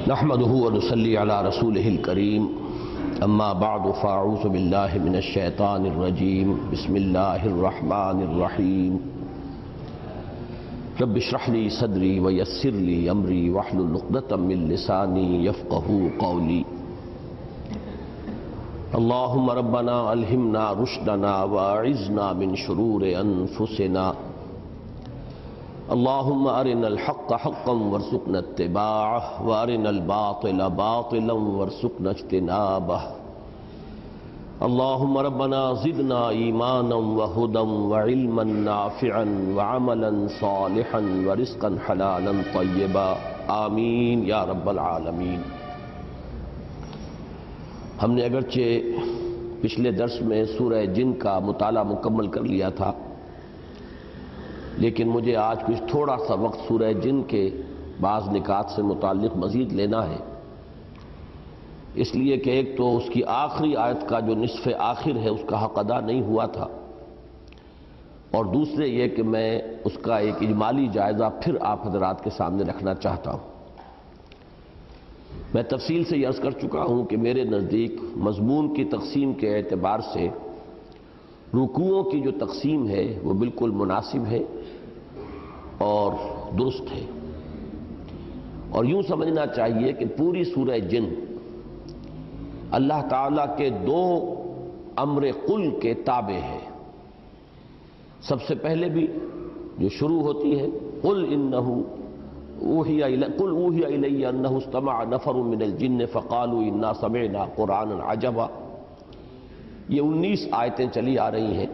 نحمده ونصلي على رسوله الكريم اما بعد فاعوذ بالله من الشيطان الرجيم بسم الله الرحمن الرحيم رب اشرح لي صدري ويسر لي امري واحلل عقدة من لساني يفقهوا قولي اللهم ربنا الهمنا رشدنا واعذنا من شرور انفسنا اللهم ارنا الحق حقا وارزقنا اتباعه وارنا الباطل باطلا وارزقنا اجتنابه اللهم ربنا زدنا ایمانا وهدى وعلما نافعا وعملا صالحا ورزقا حلالا طیبا آمین یا رب العالمین۔ ہم نے اگرچہ پچھلے درس میں سورہ جن کا مطالعہ مکمل کر لیا تھا، لیکن مجھے آج کچھ تھوڑا سا وقت سورہ جن کے بعض نکات سے متعلق مزید لینا ہے، اس لیے کہ ایک تو اس کی آخری آیت کا جو نصف آخر ہے اس کا حق ادا نہیں ہوا تھا، اور دوسرے یہ کہ میں اس کا ایک اجمالی جائزہ پھر آپ حضرات کے سامنے رکھنا چاہتا ہوں۔ میں تفصیل سے یہ عرض کر چکا ہوں کہ میرے نزدیک مضمون کی تقسیم کے اعتبار سے رکوعوں کی جو تقسیم ہے وہ بالکل مناسب ہے اور درست ہے، اور یوں سمجھنا چاہیے کہ پوری سورہ جن اللہ تعالیٰ کے دو امر قل کے تابع ہے۔ سب سے پہلے بھی جو شروع ہوتی ہے قل اوحی الی انہ استمع نفر من الجن فقالوا انا سمعنا قرآنا عجبا، یہ 19 آیتیں چلی آ رہی ہیں،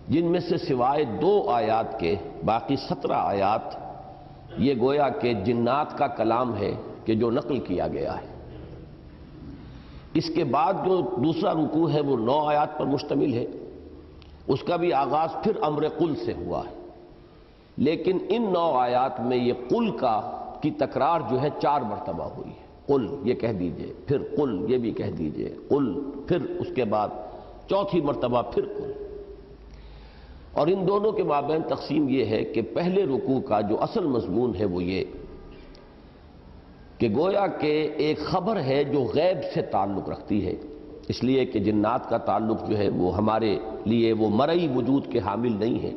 جن میں سے سوائے 2 آیات کے باقی 17 آیات یہ گویا کہ جنات کا کلام ہے کہ جو نقل کیا گیا ہے۔ اس کے بعد جو دوسرا رکوع ہے وہ 9 آیات پر مشتمل ہے، اس کا بھی آغاز پھر امر قل سے ہوا ہے، لیکن ان 9 آیات میں یہ قل کی تکرار جو ہے 4 مرتبہ ہوئی ہے۔ قل یہ کہہ دیجئے، پھر قل یہ بھی کہہ دیجئے، قل، پھر اس کے بعد چوتھی مرتبہ پھر قل۔ اور ان دونوں کے مابین تقسیم یہ ہے کہ پہلے رکوع کا جو اصل مضمون ہے وہ یہ کہ گویا کہ ایک خبر ہے جو غیب سے تعلق رکھتی ہے، اس لیے کہ جنات کا تعلق جو ہے وہ ہمارے لیے وہ مرئی وجود کے حامل نہیں ہے،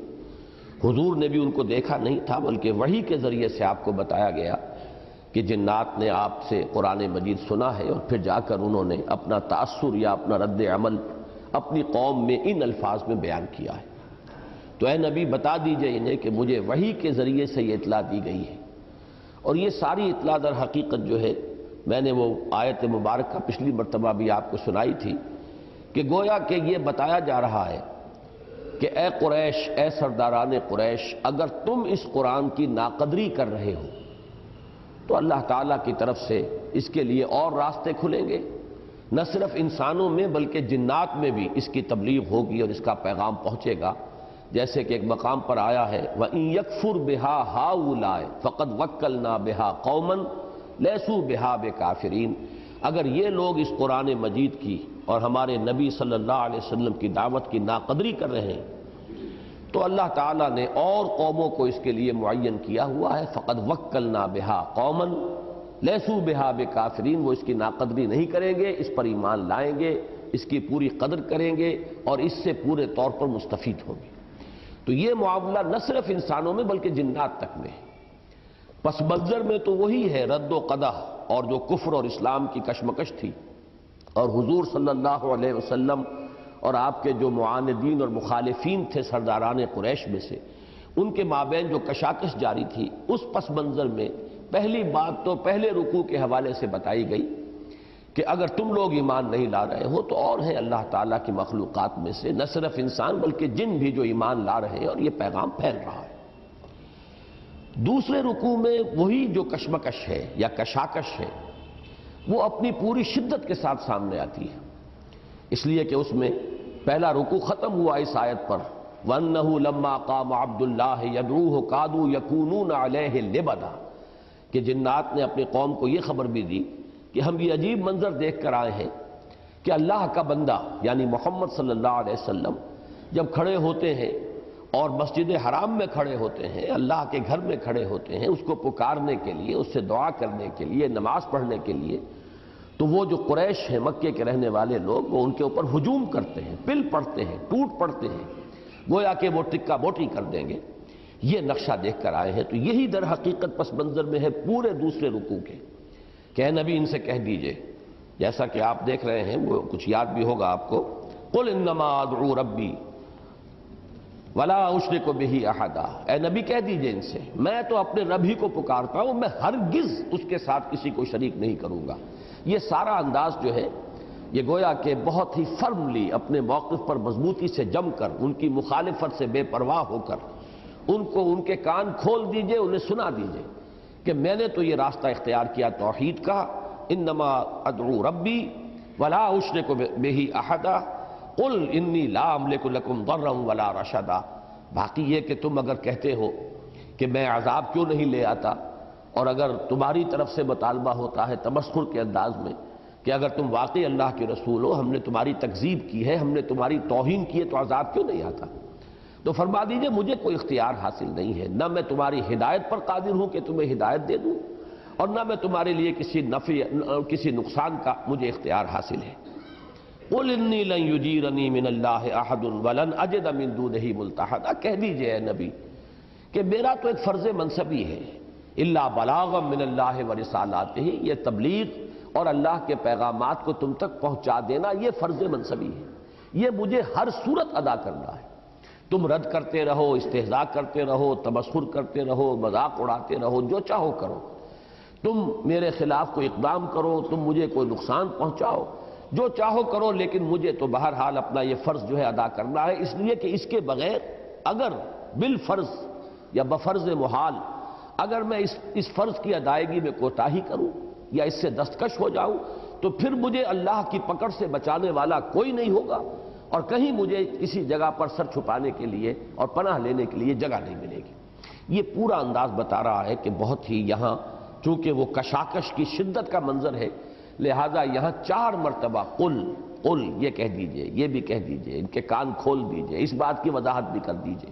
حضور نے بھی ان کو دیکھا نہیں تھا، بلکہ وحی کے ذریعے سے آپ کو بتایا گیا کہ جنات نے آپ سے قرآن مجید سنا ہے، اور پھر جا کر انہوں نے اپنا تاثر یا اپنا رد عمل اپنی قوم میں ان الفاظ میں بیان کیا ہے۔ تو اے نبی بتا دیجئے انہیں کہ مجھے وحی کے ذریعے سے یہ اطلاع دی گئی ہے، اور یہ ساری اطلاع در حقیقت جو ہے میں نے وہ آیت مبارکہ پچھلی مرتبہ بھی آپ کو سنائی تھی کہ گویا کہ یہ بتایا جا رہا ہے کہ اے قریش، اے سرداران قریش، اگر تم اس قرآن کی ناقدری کر رہے ہو تو اللہ تعالیٰ کی طرف سے اس کے لیے اور راستے کھلیں گے، نہ صرف انسانوں میں بلکہ جنات میں بھی اس کی تبلیغ ہوگی اور اس کا پیغام پہنچے گا، جیسے کہ ایک مقام پر آیا ہے وَإِن يَكْفُرْ بِهَا هَؤُلَاءِ فَقَدْ وَكَّلْنَا بِهَا قَوْمًا لَيْسُوا بِهَا بِكَافِرِينَ۔ اگر یہ لوگ اس قرآن مجید کی اور ہمارے نبی صلی اللہ علیہ وسلم کی دعوت کی ناقدری کر رہے ہیں تو اللہ تعالیٰ نے اور قوموں کو اس کے لیے معین کیا ہوا ہے، فَقَدْ وَكَّلْنَا بِهَا قَوْمًا لَيْسُوا بِهَا بِكَافِرِينَ، وہ اس کی ناقدری نہیں کریں گے، اس پر ایمان لائیں گے، اس کی پوری قدر کریں گے اور اس سے پورے طور پر مستفید ہوں گے۔ تو یہ معاملہ نہ صرف انسانوں میں بلکہ جنات تک میں ہے۔ پس منظر میں تو وہی ہے رد و قدح اور جو کفر اور اسلام کی کشمکش تھی، اور حضور صلی اللہ علیہ وسلم اور آپ کے جو معاندین اور مخالفین تھے سرداران قریش میں سے، ان کے مابین جو کشاکش جاری تھی، اس پس منظر میں پہلی بات تو پہلے رکوع کے حوالے سے بتائی گئی کہ اگر تم لوگ ایمان نہیں لا رہے ہو تو اور ہیں اللہ تعالیٰ کی مخلوقات میں سے نہ صرف انسان بلکہ جن بھی جو ایمان لا رہے ہیں، اور یہ پیغام پھیل رہا ہے۔ دوسرے رکوع میں وہی جو کشمکش ہے یا کشاکش ہے وہ اپنی پوری شدت کے ساتھ سامنے آتی ہے، اس لیے کہ اس میں پہلا رکوع ختم ہوا اس آیت پر وَأَنَّهُ لَمَّا قَامَ عَبْدُ اللَّهِ يَدْعُوهُ كَادُوا يَكُونُونَ عَلَيْهِ لِبَدًا، کہ جنات نے اپنی قوم کو یہ خبر بھی دی کہ ہم یہ عجیب منظر دیکھ کر آئے ہیں کہ اللہ کا بندہ یعنی محمد صلی اللہ علیہ وسلم جب کھڑے ہوتے ہیں اور مسجد حرام میں کھڑے ہوتے ہیں، اللہ کے گھر میں کھڑے ہوتے ہیں اس کو پکارنے کے لیے، اس سے دعا کرنے کے لیے، نماز پڑھنے کے لیے، تو وہ جو قریش ہیں، مکے کے رہنے والے لوگ، وہ ان کے اوپر ہجوم کرتے ہیں، پل پڑتے ہیں، ٹوٹ پڑتے ہیں، گویا کہ وہ ٹکا بوٹی کر دیں گے۔ یہ نقشہ دیکھ کر آئے ہیں۔ تو یہی در حقیقت پس منظر میں ہے پورے دوسرے رکوع کے کہ اے نبی ان سے کہہ دیجئے، جیسا کہ آپ دیکھ رہے ہیں، وہ کچھ یاد بھی ہوگا آپ کو، قل انما ادعو ربی ولا اشرک بہ احدا، اے نبی کہہ دیجئے ان سے، میں تو اپنے رب ہی کو پکارتا ہوں، میں ہرگز اس کے ساتھ کسی کو شریک نہیں کروں گا۔ یہ سارا انداز جو ہے یہ گویا کہ بہت ہی فرملی اپنے موقف پر مضبوطی سے جم کر، ان کی مخالفت سے بے پرواہ ہو کر ان کو ان کے کان کھول دیجئے، انہیں سنا دیجئے کہ میں نے تو یہ راستہ اختیار کیا توحید کا، انما ادعو ربی ولا اشرک بہ احدا قل انی لا املک لکم ضرا ولا رشدا۔ باقی یہ کہ تم اگر کہتے ہو کہ میں عذاب کیوں نہیں لے آتا، اور اگر تمہاری طرف سے مطالبہ ہوتا ہے تمسخر کے انداز میں کہ اگر تم واقعی اللہ کے رسول ہو، ہم نے تمہاری تکذیب کی ہے، ہم نے تمہاری توہین کی ہے، تو عذاب کیوں نہیں آتا؟ تو فرما دیجئے مجھے کوئی اختیار حاصل نہیں ہے، نہ میں تمہاری ہدایت پر قادر ہوں کہ تمہیں ہدایت دے دوں، اور نہ میں تمہارے لیے کسی نفع کسی نقصان کا مجھے اختیار حاصل ہے۔ قل انی لن یجیرنی من اللہ احد ولن اجد من دونہ ملتحدا، کہہ دیجئے اے نبی کہ میرا تو ایک فرض منصبی ہے، الا بلاغا من اللہ ورسالاتہ، یہ تبلیغ اور اللہ کے پیغامات کو تم تک پہنچا دینا یہ فرض منصبی ہے، یہ مجھے ہر صورت ادا کرنا ہے۔ تم رد کرتے رہو، استہزاء کرتے رہو، تمسخر کرتے رہو، مذاق اڑاتے رہو، جو چاہو کرو، تم میرے خلاف کوئی اقدام کرو، تم مجھے کوئی نقصان پہنچاؤ، جو چاہو کرو، لیکن مجھے تو بہرحال اپنا یہ فرض جو ہے ادا کرنا ہے، اس لیے کہ اس کے بغیر اگر بالفرض یا بفرض محال اگر میں اس فرض کی ادائیگی میں کوتاہی کروں یا اس سے دستکش ہو جاؤں تو پھر مجھے اللہ کی پکڑ سے بچانے والا کوئی نہیں ہوگا، اور کہیں مجھے کسی جگہ پر سر چھپانے کے لیے اور پناہ لینے کے لیے جگہ نہیں ملے گی۔ یہ پورا انداز بتا رہا ہے کہ بہت ہی یہاں چونکہ وہ کشاکش کی شدت کا منظر ہے، لہذا یہاں 4 مرتبہ قل قل یہ کہہ دیجئے، یہ بھی کہہ دیجئے، ان کے کان کھول دیجئے، اس بات کی وضاحت بھی کر دیجئے۔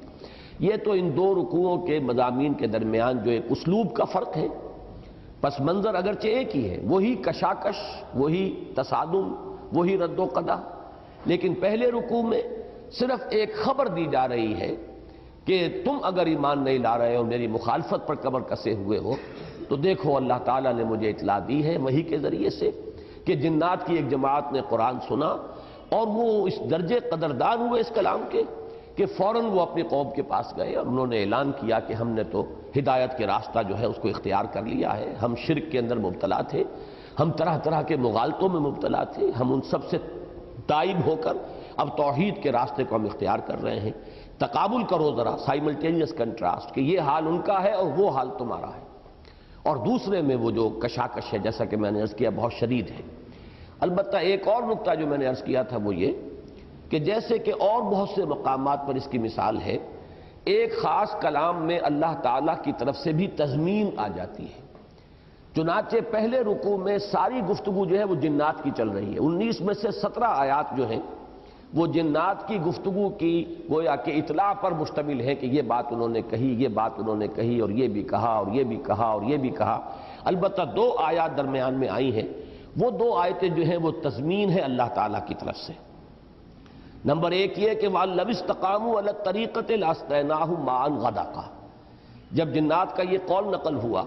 یہ تو ان 2 رکوعوں کے مضامین کے درمیان جو ایک اسلوب کا فرق ہے، پس منظر اگرچہ ایک ہی ہے، وہی کشاکش، وہی تصادم، وہی رد و قدح، لیکن پہلے رکوع میں صرف ایک خبر دی جا رہی ہے کہ تم اگر ایمان نہیں لا رہے ہو، میری مخالفت پر کمر کسے ہوئے ہو، تو دیکھو اللہ تعالیٰ نے مجھے اطلاع دی ہے وحی کے ذریعے سے کہ جنات کی ایک جماعت نے قرآن سنا اور وہ اس درجے قدردان ہوئے اس کلام کے کہ فوراً وہ اپنی قوم کے پاس گئے اور انہوں نے اعلان کیا کہ ہم نے تو ہدایت کے راستہ جو ہے اس کو اختیار کر لیا ہے، ہم شرک کے اندر مبتلا تھے، ہم طرح طرح کے مغالطوں میں مبتلا تھے، ہم ان سب سے تائب ہو کر اب توحید کے راستے کو ہم اختیار کر رہے ہیں۔ تقابل کرو ذرا، سائملٹینیس کنٹراسٹ، کہ یہ حال ان کا ہے اور وہ حال تمہارا ہے، اور دوسرے میں وہ جو کشاکش ہے جیسا کہ میں نے عرض کیا بہت شدید ہے۔ البتہ ایک اور نقطہ جو میں نے عرض کیا تھا وہ یہ کہ جیسے کہ اور بہت سے مقامات پر اس کی مثال ہے، ایک خاص کلام میں اللہ تعالیٰ کی طرف سے بھی تضمین آ جاتی ہے۔ چنانچہ پہلے رکوع میں ساری گفتگو جو ہے وہ جنات کی چل رہی ہے، 19 میں سے 17 آیات جو ہیں وہ جنات کی گفتگو کی گویا کہ اطلاع پر مشتمل ہے کہ یہ بات انہوں نے کہی، یہ بات انہوں نے کہی، اور یہ بھی کہا، اور یہ بھی کہا، اور یہ بھی کہا۔ البتہ 2 آیات درمیان میں آئی ہیں، وہ 2 آیتیں جو ہیں وہ تضمین ہے اللہ تعالیٰ کی طرف سے۔ نمبر 1 یہ کہ وَأَن لَوِ اسْتَقَامُوا عَلَى الطَّرِيقَةِ لَأَسْقَيْنَاهُم مَاءً غَدَقًا، جب جنات کا یہ قول نقل ہوا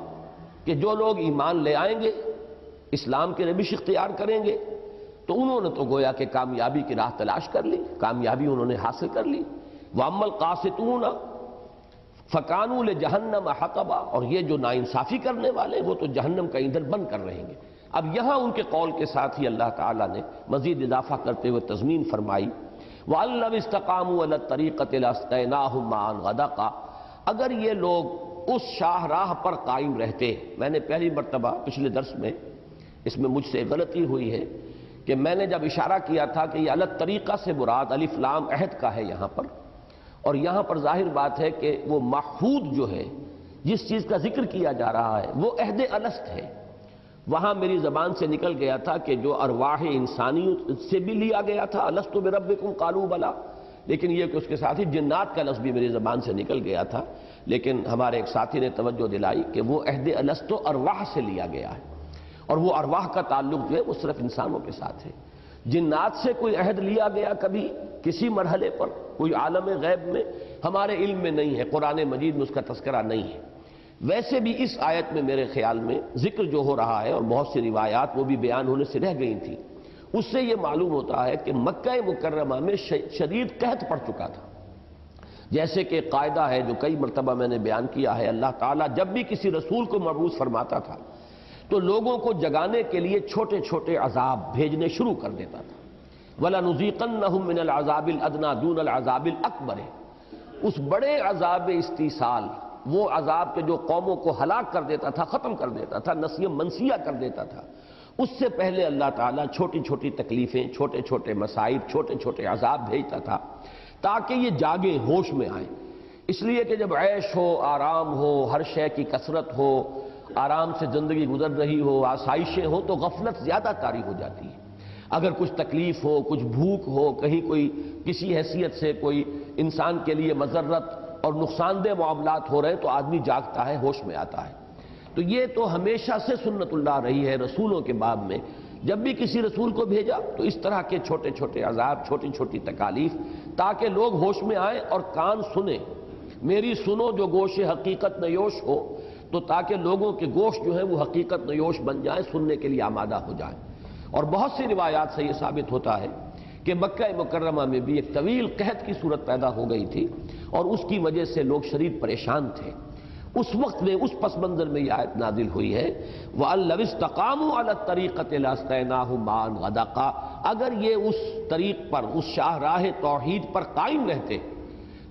کہ جو لوگ ایمان لے آئیں گے، اسلام کے روش اختیار کریں گے، تو انہوں نے تو گویا کہ کامیابی کی راہ تلاش کر لی، کامیابی انہوں نے حاصل کر لی۔ وَأَمَّا الْقَاسِطُونَ فَكَانُوا لِجَهَنَّمَ حَطَبًا، اور یہ جو ناانصافی کرنے والے وہ تو جہنم کا ایندھن بن کر رہیں گے۔ اب یہاں ان کے قول کے ساتھ ہی اللہ تعالیٰ نے مزید اضافہ کرتے ہوئے تضمین فرمائی، وَأَن لَوِ اسْتَقَامُوا عَلَى الطَّرِيقَةِ لَأَسْقَيْنَاهُم مَاءً غَدَقًا، اگر یہ لوگ اس شاہراہ پر قائم رہتے۔ میں نے پہلی مرتبہ پچھلے درس میں اس میں مجھ سے غلطی ہوئی ہے کہ میں نے جب اشارہ کیا تھا کہ یہ الگ طریقہ سے مراد الف لام عہد کا ہے یہاں پر، اور یہاں پر ظاہر بات ہے کہ وہ معہود جو ہے جس چیز کا ذکر کیا جا رہا ہے وہ عہد الست ہے۔ وہاں میری زبان سے نکل گیا تھا کہ جو ارواح انسانی سے بھی لیا گیا تھا، الست بربکم قالوا بلی، لیکن یہ کہ اس کے ساتھ ہی جنات کا لفظ بھی میری زبان سے نکل گیا تھا، لیکن ہمارے ایک ساتھی نے توجہ دلائی کہ وہ عہد الست ارواح سے لیا گیا ہے، اور وہ ارواح کا تعلق جو ہے وہ صرف انسانوں کے ساتھ ہے۔ جنات سے کوئی عہد لیا گیا کبھی کسی مرحلے پر کوئی عالم غیب میں ہمارے علم میں نہیں ہے، قرآن مجید میں اس کا تذکرہ نہیں ہے۔ ویسے بھی اس آیت میں میرے خیال میں ذکر جو ہو رہا ہے، اور بہت سی روایات وہ بھی بیان ہونے سے رہ گئی تھیں، اس سے یہ معلوم ہوتا ہے کہ مکہ مکرمہ میں شدید قحط پڑ چکا تھا۔ جیسے کہ قاعدہ ہے جو کئی مرتبہ میں نے بیان کیا ہے، اللہ تعالیٰ جب بھی کسی رسول کو مبعوث فرماتا تھا تو لوگوں کو جگانے کے لیے چھوٹے چھوٹے عذاب بھیجنے شروع کر دیتا تھا۔ وَلَنُذِيقَنَّهُم مِّنَ الْعَذَابِ الْأَدْنَىٰ دُونَ الْعَذَابِ الْأَكْبَرِ، اس بڑے عذاب استیصال، وہ عذاب کے جو قوموں کو ہلاک کر دیتا تھا، ختم کر دیتا تھا، نسیہ منسیہ کر دیتا تھا، اس سے پہلے اللہ تعالیٰ چھوٹی چھوٹی تکلیفیں، چھوٹے چھوٹے مصائب، چھوٹے چھوٹے عذاب بھیجتا تھا تاکہ یہ جاگیں، ہوش میں آئیں۔ اس لیے کہ جب عیش ہو، آرام ہو، ہر شے کی کثرت ہو، آرام سے زندگی گزر رہی ہو، آسائشیں ہو، تو غفلت زیادہ طاری ہو جاتی ہے۔ اگر کچھ تکلیف ہو، کچھ بھوک ہو، کہیں کوئی کسی حیثیت سے کوئی انسان کے لیے مضرت اور نقصان دہ معاملات ہو رہے ہیں تو آدمی جاگتا ہے، ہوش میں آتا ہے۔ تو یہ تو ہمیشہ سے سنت اللہ رہی ہے رسولوں کے باب میں، جب بھی کسی رسول کو بھیجا تو اس طرح کے چھوٹے چھوٹے عذاب، چھوٹی چھوٹی تکالیف، تاکہ لوگ ہوش میں آئیں اور کان سنیں۔ میری سنو جو گوش حقیقت نیوش ہو، تو تاکہ لوگوں کے گوشت جو ہے وہ حقیقت نیوش بن جائیں، سننے کے لیے آمادہ ہو جائیں۔ اور بہت سی روایات سے یہ ثابت ہوتا ہے کہ مکہ مکرمہ میں بھی ایک طویل قحط کی صورت پیدا ہو گئی تھی، اور اس کی وجہ سے لوگ شدید پریشان تھے۔ اس وقت میں اس پس منظر میں یہ آیت نازل ہوئی ہے، وَأَن لَّوِ اسْتَقَامُوا عَلَى الطَّرِيقَةِ لَأَسْقَيْنَاهُم مَّاءً غَدَقًا، اگر یہ اس طریق پر، اس شاہراہ توحید پر قائم رہتے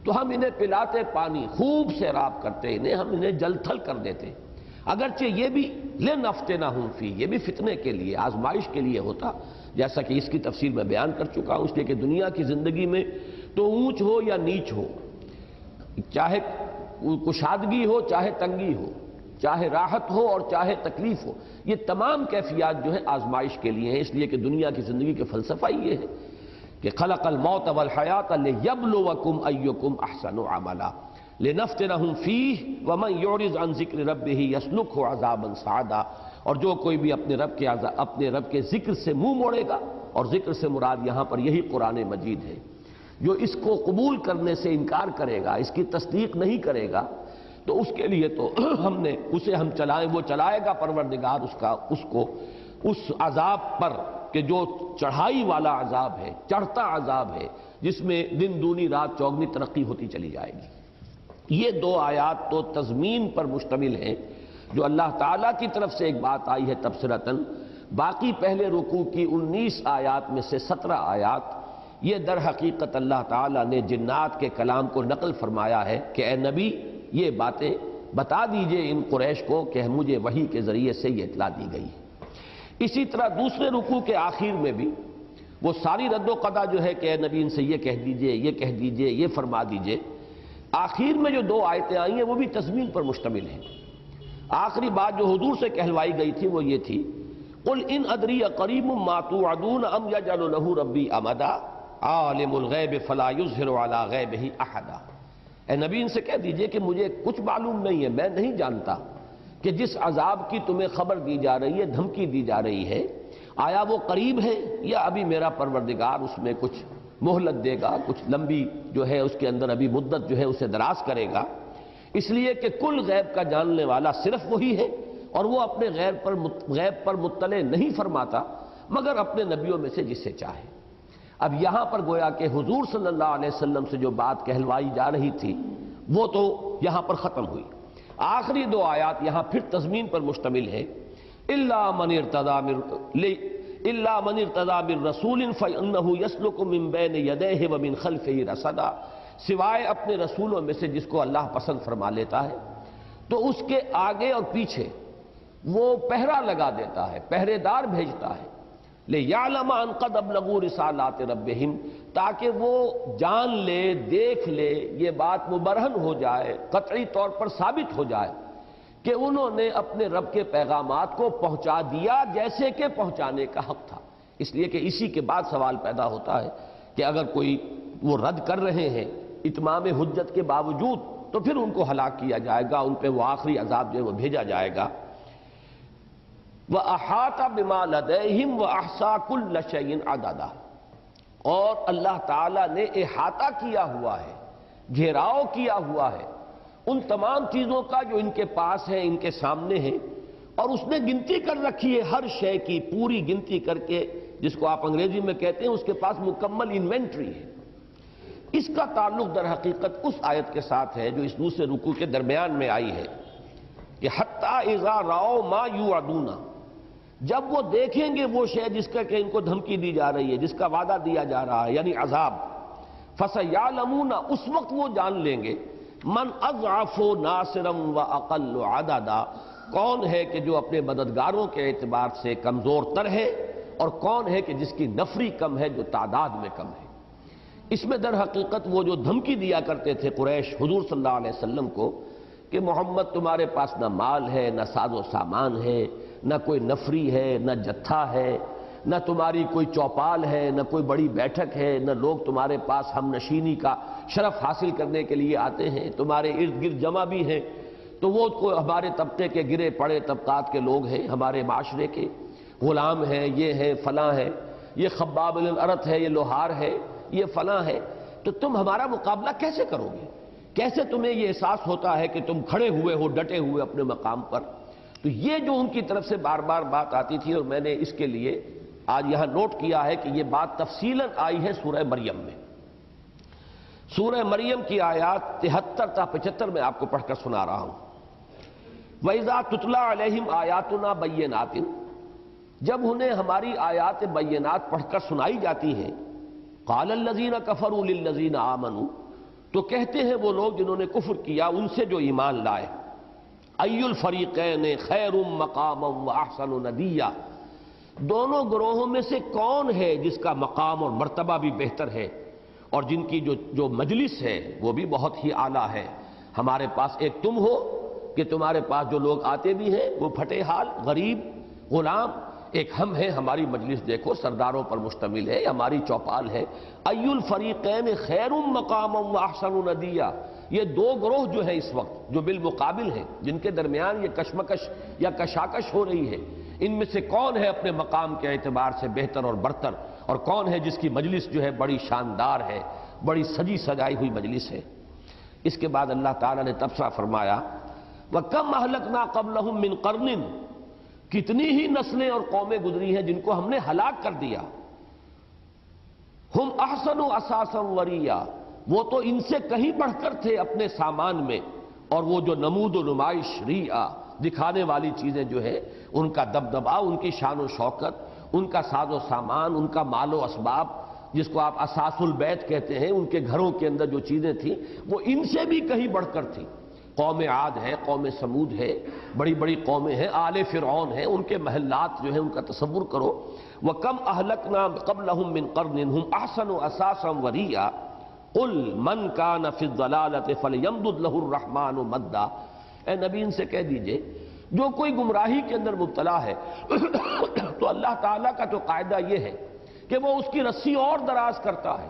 تو ہم انہیں پلاتے پانی، خوب سیراب کرتے، ہم انہیں جل تھل کر دیتے۔ اگرچہ یہ بھی لِنَفْتِنَهُمْ فِيهِ، یہ بھی فتنے کے لیے، آزمائش کے لیے ہوتا، جیسا کہ اس کی تفصیل میں بیان کر چکا ہوں، اس لیے کہ دنیا کی زندگی میں تو اونچ ہو یا نیچ ہو، چاہے کشادگی ہو چاہے تنگی ہو، چاہے راحت ہو اور چاہے تکلیف ہو، یہ تمام کیفیات جو ہیں آزمائش کے لیے ہیں۔ اس لیے کہ دنیا کی زندگی کا فلسفہ یہ ہے کہ خلق الموت والحیات لیبلوکم ایکم احسن عملا لنفتنہم فیہ ومن یعرض عن ذکر ربہ یسلکہ عذابا صعدا، اور جو کوئی بھی اپنے رب کے ذکر سے منہ موڑے گا، اور ذکر سے مراد یہاں پر یہی قرآن مجید ہے، جو اس کو قبول کرنے سے انکار کرے گا، اس کی تصدیق نہیں کرے گا، تو اس کے لیے تو ہم چلائیں، وہ چلائے گا پروردگار اس کو اس عذاب پر کہ جو چڑھائی والا عذاب ہے، چڑھتا عذاب ہے، جس میں دن دونی رات چوگنی ترقی ہوتی چلی جائے گی۔ یہ دو آیات تو تضمین پر مشتمل ہیں، جو اللہ تعالیٰ کی طرف سے ایک بات آئی ہے تبصرتاً۔ باقی پہلے رکوع کی 19 آیات میں سے 17 آیات یہ در حقیقت اللہ تعالیٰ نے جنات کے کلام کو نقل فرمایا ہے کہ اے نبی یہ باتیں بتا دیجئے ان قریش کو کہ مجھے وحی کے ذریعے سے یہ اطلاع دی گئی ہے۔ اسی طرح دوسرے رکوع کے آخر میں بھی وہ ساری رد و قضا جو ہے کہ اے نبی ان سے یہ کہہ دیجئے، یہ کہہ دیجئے، یہ فرما دیجئے، آخر میں جو 2 آیتیں آئی ہیں وہ بھی تضمین پر مشتمل ہیں۔ آخری بات جو حضور سے کہلوائی گئی تھی وہ یہ تھی، قل ان ادری قریب ما توعدون ام یجعل له ربی امدا عالم الغیب فلا یظہر علی غیبہ احدا، اے نبی ان سے کہہ دیجئے کہ مجھے کچھ معلوم نہیں ہے، میں نہیں جانتا کہ جس عذاب کی تمہیں خبر دی جا رہی ہے، دھمکی دی جا رہی ہے، آیا وہ قریب ہے یا ابھی میرا پروردگار اس میں کچھ مہلت دے گا، کچھ لمبی جو ہے اس کے اندر ابھی مدت جو ہے اسے دراز کرے گا۔ اس لیے کہ کل غیب کا جاننے والا صرف وہی ہے، اور وہ اپنے غیب پر مطلع نہیں فرماتا مگر اپنے نبیوں میں سے جسے چاہے۔ اب یہاں پر گویا کہ حضور صلی اللہ علیہ وسلم سے جو بات کہلوائی جا رہی تھی وہ تو یہاں پر ختم ہوئی۔ آخری 2 آیات یہاں پھر تضمین پر مشتمل ہے، الا من ارتضی بالرسول فانہ یسلک من بین یدیہ ومن خلفہ رصدا، سوائے اپنے رسولوں میں سے جس کو اللہ پسند فرما لیتا ہے تو اس کے آگے اور پیچھے وہ پہرا لگا دیتا ہے، پہرے دار بھیجتا ہے، لِيَعْلَمَ أَنْ قَدْ أَبْلَغُوا رِسَالَاتِ رَبِّهِمْ، تاکہ وہ جان لے، دیکھ لے، یہ بات مبرہن ہو جائے، قطعی طور پر ثابت ہو جائے کہ انہوں نے اپنے رب کے پیغامات کو پہنچا دیا جیسے کہ پہنچانے کا حق تھا۔ اس لیے کہ اسی کے بعد سوال پیدا ہوتا ہے کہ اگر کوئی وہ رد کر رہے ہیں اتمام حجت کے باوجود، تو پھر ان کو ہلاک کیا جائے گا، ان پہ وہ آخری عذاب جو ہے وہ بھیجا جائے گا۔ وَأَحَاطَ بِمَا لَدَيْهِمْ وَأَحْصَىٰ كُلَّ شَيْءٍ عَدَدًا، اور اللہ تعالیٰ نے احاطہ کیا ہوا ہے، گھیراؤ کیا ہوا ہے ان تمام چیزوں کا جو ان کے پاس ہیں، ان کے سامنے ہیں، اور اس نے گنتی کر رکھی ہے ہر شے کی، پوری گنتی کر کے، جس کو آپ انگریزی میں کہتے ہیں اس کے پاس مکمل انوینٹری ہے۔ اس کا تعلق در حقیقت اس آیت کے ساتھ ہے جو اس دوسرے رکوع کے درمیان میں آئی ہے کہ حتیٰ اذا رأوا ما یوعدون، جب وہ دیکھیں گے وہ شے جس کا کہ ان کو دھمکی دی جا رہی ہے، جس کا وعدہ دیا جا رہا ہے، یعنی عذاب، فسیعلمون، اس وقت وہ جان لیں گے، من اضعف ناصرا واقل عددا، کون ہے کہ جو اپنے مددگاروں کے اعتبار سے کمزور تر ہے، اور کون ہے کہ جس کی نفری کم ہے، جو تعداد میں کم ہے۔ اس میں در حقیقت وہ جو دھمکی دیا کرتے تھے قریش حضور صلی اللہ علیہ وسلم کو کہ محمد تمہارے پاس نہ مال ہے، نہ ساز و سامان ہے، نہ کوئی نفری ہے، نہ جتھا ہے، نہ تمہاری کوئی چوپال ہے، نہ کوئی بڑی بیٹھک ہے، نہ لوگ تمہارے پاس ہم نشینی کا شرف حاصل کرنے کے لیے آتے ہیں، تمہارے ارد گرد جمع بھی ہیں، تو وہ ہمارے طبقے کے گرے پڑے طبقات کے لوگ ہیں، ہمارے معاشرے کے غلام ہیں، یہ ہے فلاں ہے، یہ خباب الارت ہے، یہ لوہار ہے، یہ فلاں ہے، تو تم ہمارا مقابلہ کیسے کرو گے؟ کیسے تمہیں یہ احساس ہوتا ہے کہ تم کھڑے ہوئے ہو ڈٹے ہوئے اپنے مقام پر؟ تو یہ جو ان کی طرف سے بار بار بات آتی تھی، اور میں نے اس کے لیے آج یہاں نوٹ کیا ہے کہ یہ بات تفصیلاً آئی ہے سورہ مریم میں۔ سورہ مریم کی آیات 73 تا 75 میں آپ کو پڑھ کر سنا رہا ہوں۔ وَإِذَا تُتْلَىٰ عَلَيْهِمْ آيَاتُنَا بَيِّنَاتٍ، جب انہیں ہماری آیات بینات پڑھ کر سنائی جاتی ہیں، قَالَ الَّذِينَ كَفَرُوا لِلَّذِينَ آمَنُوا، تو کہتے ہیں وہ لوگ جنہوں نے کفر کیا ان سے جو ایمان لائے، أَيُّ الْفَرِيقَيْنِ خَيْرٌ مَّقَامًا وَأَحْسَنُ نَدِيًّا، دونوں گروہوں میں سے کون ہے جس کا مقام اور مرتبہ بھی بہتر ہے، اور جن کی جو مجلس ہے وہ بھی بہت ہی اعلیٰ ہے۔ ہمارے پاس ایک تم ہو کہ تمہارے پاس جو لوگ آتے بھی ہیں وہ پھٹے حال، غریب، غلام، ایک ہم ہیں، ہماری مجلس دیکھو سرداروں پر مشتمل ہے، ہماری چوپال ہے۔ أَيُّ الْفَرِيقَيْنِ خَيْرٌ مَّقَامًا وَأَحْسَنُ نَدِيًّا، یہ دو گروہ جو ہیں اس وقت جو بالمقابل ہیں، جن کے درمیان یہ کشمکش یا کشاکش ہو رہی ہے، ان میں سے کون ہے اپنے مقام کے اعتبار سے بہتر اور برتر، اور کون ہے جس کی مجلس جو ہے بڑی شاندار ہے، بڑی سجی سجائی ہوئی مجلس ہے۔ اس کے بعد اللہ تعالیٰ نے تبصرہ فرمایا، وَكَمْ أَهْلَكْنَا قَبْلَهُم مِّن قَرْنٍ، کتنی ہی نسلیں اور قومیں گزری ہیں جن کو ہم نے ہلاک کر دیا۔ ہم احسن اساسا وریا، وہ تو ان سے کہیں بڑھ کر تھے اپنے سامان میں، اور وہ جو نمود و نمائش ریعہ دکھانے والی چیزیں جو ہے، ان کا دبدبا، ان کی شان و شوکت، ان کا ساز و سامان، ان کا مال و اسباب، جس کو آپ اساس البیت کہتے ہیں، ان کے گھروں کے اندر جو چیزیں تھیں وہ ان سے بھی کہیں بڑھ کر تھیں۔ قوم عاد ہے، قوم سمود ہے، بڑی بڑی قومیں ہیں، آل فرعون ہیں، ان کے محلات جو ہیں ان کا تصور کرو۔ وَكَمْ أَهْلَكْنَا قَبْلَهُم مِّن قَرْنٍ هُمْ أَحْسَنُ أَثَاثًا وَرِئًا قُلْ مَنْ كَانَ فِي الضَّلَالَةِ فَلْيَمْدُدْ لَهُ الرَّحْمَٰنُ مَدًّا، اے نبی ان سے کہہ دیجئے جو کوئی گمراہی کے اندر مبتلا ہے تو اللہ تعالیٰ کا تو قاعدہ یہ ہے کہ وہ اس کی رسی اور دراز کرتا ہے۔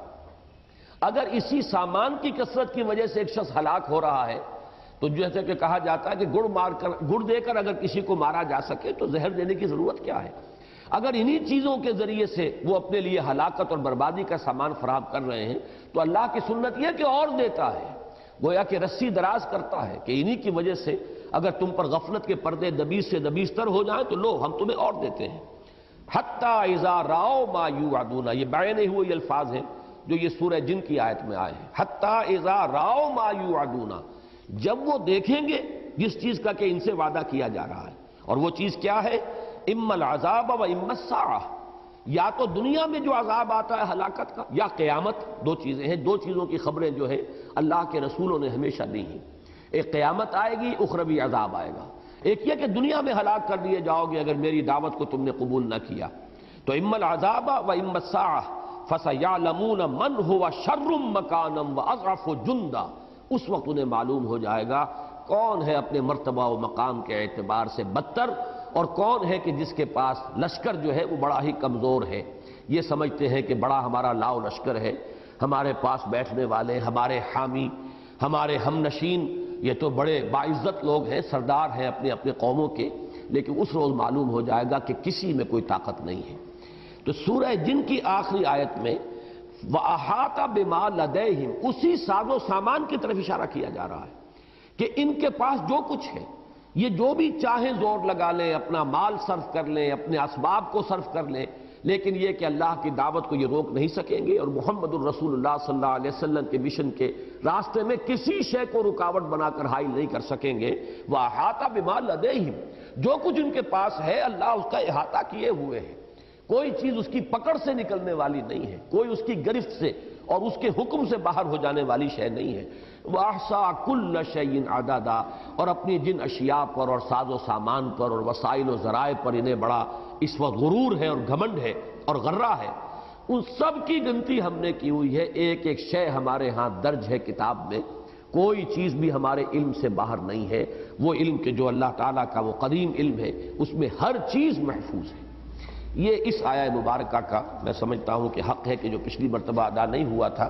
اگر اسی سامان کی کثرت کی وجہ سے ایک شخص ہلاک ہو رہا ہے، تو جیسے کہ کہا جاتا ہے کہ گڑ دے کر اگر کسی کو مارا جا سکے تو زہر دینے کی ضرورت کیا ہے؟ اگر انہی چیزوں کے ذریعے سے وہ اپنے لیے ہلاکت اور بربادی کا سامان فراہم کر رہے ہیں، تو اللہ کی سنت یہ کہ اور دیتا ہے، گویا کہ رسی دراز کرتا ہے کہ انہی کی وجہ سے اگر تم پر غفلت کے پردے دبیز سے دبیزتر ہو جائیں تو لو ہم تمہیں اور دیتے ہیں۔ حتیٰ اذا رأوا ما یوعدون، یہ بیان ہوئے یہ الفاظ ہیں جو یہ سورہ جن کی آیت میں آئے ہیں۔ حتیٰ اذا رأوا ما یوعدون، جب وہ دیکھیں گے جس چیز کا کہ ان سے وعدہ کیا جا رہا ہے، اور وہ چیز کیا ہے؟ اما العذاب و اما الساعہ، یا تو دنیا میں جو عذاب آتا ہے ہلاکت کا، یا قیامت، دو چیزیں ہیں، دو چیزوں کی خبریں جو ہے اللہ کے رسولوں نے ہمیشہ دی ہیں، ایک قیامت آئے گی، اخروی عذاب آئے گا۔ ایک یہ کہ دنیا میں ہلاک کر دیے جاؤ گے اگر میری دعوت کو تم نے قبول نہ کیا، تو اما العذاب و اما الساعہ فسیعلمون من هو شر مکانا واضعف جندا، اس وقت انہیں معلوم ہو جائے گا کون ہے اپنے مرتبہ و مقام کے اعتبار سے بدتر، اور کون ہے کہ جس کے پاس لشکر جو ہے وہ بڑا ہی کمزور ہے۔ یہ سمجھتے ہیں کہ بڑا ہمارا لاؤ لشکر ہے، ہمارے پاس بیٹھنے والے، ہمارے حامی، ہمارے ہم نشین، یہ تو بڑے باعزت لوگ ہیں، سردار ہیں اپنے اپنے قوموں کے، لیکن اس روز معلوم ہو جائے گا کہ کسی میں کوئی طاقت نہیں ہے۔ تو سورہ جن کی آخری آیت میں وَأَحَاطَ بِمَا لَدَيْهِمْ، اسی ساز و سامان کی طرف اشارہ کیا جا رہا ہے کہ ان کے پاس جو کچھ ہے، یہ جو بھی چاہیں زور لگا لیں، اپنا مال صرف کر لیں، اپنے اسباب کو صرف کر لیں، لیکن یہ کہ اللہ کی دعوت کو یہ روک نہیں سکیں گے، اور محمد الرسول اللہ صلی اللہ علیہ وسلم کے مشن کے راستے میں کسی شے کو رکاوٹ بنا کر حائل نہیں کر سکیں گے۔ وَأَحَاطَ بِمَا لَدَيْهِمْ، جو کچھ ان کے پاس ہے اللہ اس کا احاطہ کیے ہوئے ہے، کوئی چیز اس کی پکڑ سے نکلنے والی نہیں ہے، کوئی اس کی گرفت سے اور اس کے حکم سے باہر ہو جانے والی شے نہیں ہے۔ وَأَحْصَىٰ كُلَّ شَيْءٍ عَدَدًا، اور اپنی جن اشیاء پر اور ساز و سامان پر اور وسائل و ذرائع پر انہیں بڑا اس وقت غرور ہے اور گھمنڈ ہے اور غرہ ہے، ان سب کی گنتی ہم نے کی ہوئی ہے، ایک ایک شے ہمارے ہاں درج ہے کتاب میں، کوئی چیز بھی ہمارے علم سے باہر نہیں ہے۔ وہ علم کے جو اللہ تعالیٰ کا وہ قدیم علم ہے، اس میں ہر چیز محفوظ ہے۔ یہ اس آیہ مبارکہ کا میں سمجھتا ہوں کہ حق ہے کہ جو پچھلی مرتبہ ادا نہیں ہوا تھا۔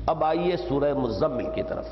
اب آئیے سورہ مزمل کی طرف۔